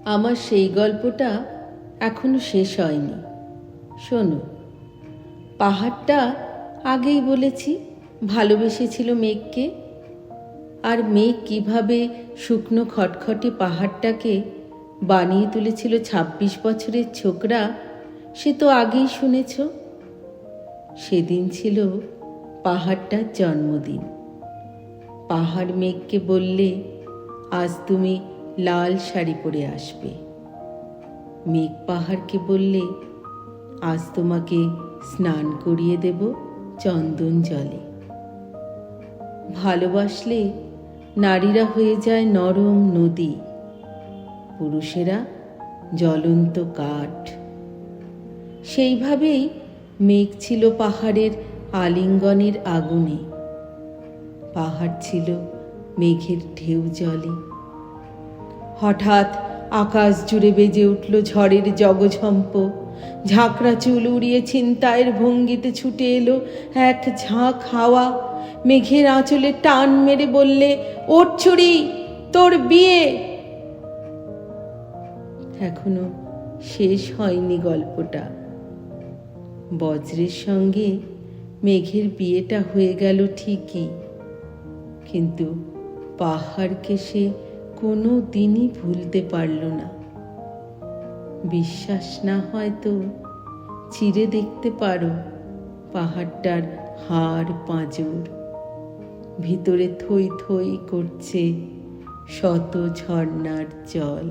আমার সেই গল্পটা এখনো শেষ হয়নি। শোনো, পাহাড়টা আগেই বলেছি ভালোবেসেছিল মেঘকে, আর মেঘ কিভাবে শুকনো খটখটে পাহাড়টাকে বানিয়ে তুলেছিল ২৬ বছরের ছোকরা, সে তো আগেই শুনেছ। সেদিন ছিল পাহাড়টার জন্মদিন। পাহাড় মেঘকে বললে, আজ তুমি লাল শাড়ি পরে আসবে। মেঘ পাহাড়কে বললে, আজ তোমাকে স্নান করিয়ে দেব চন্দন জলে। ভালোবাসলে নারীরা হয়ে যায় নরম নদী, পুরুষেরা জ্বলন্ত কাঠ। সেইভাবেই মেঘ ছিল পাহাড়ের আলিঙ্গনের আগুনে, পাহাড় ছিল মেঘের ঢেউ জলে। হঠাৎ আকাশ জুড়ে বেজে উঠল ঝড়ের জগঝম্প। ঝাঁকড়া চুল উড়িয়ে ছিনতাইয়ের ভঙ্গিতে ছুটে এলো এক ঝাঁক হাওয়া। মেঘের আঁচলে টান মেরে বললে, ওঠ ছুরি, তোর বিয়ে। এখনো শেষ হয়নি গল্পটা। বজ্রের সঙ্গে মেঘের বিয়েটা হয়ে গেল ঠিকই, কিন্তু পাহাড়কে সে কোনো দিনই ভুলতে পারল না। বিশ্বাস না হয় তো চিরে দেখতে পারো পাহাড়টার হাড় পাঁজর। ভিতরে থই থই করছে শত ঝর্ণার জল।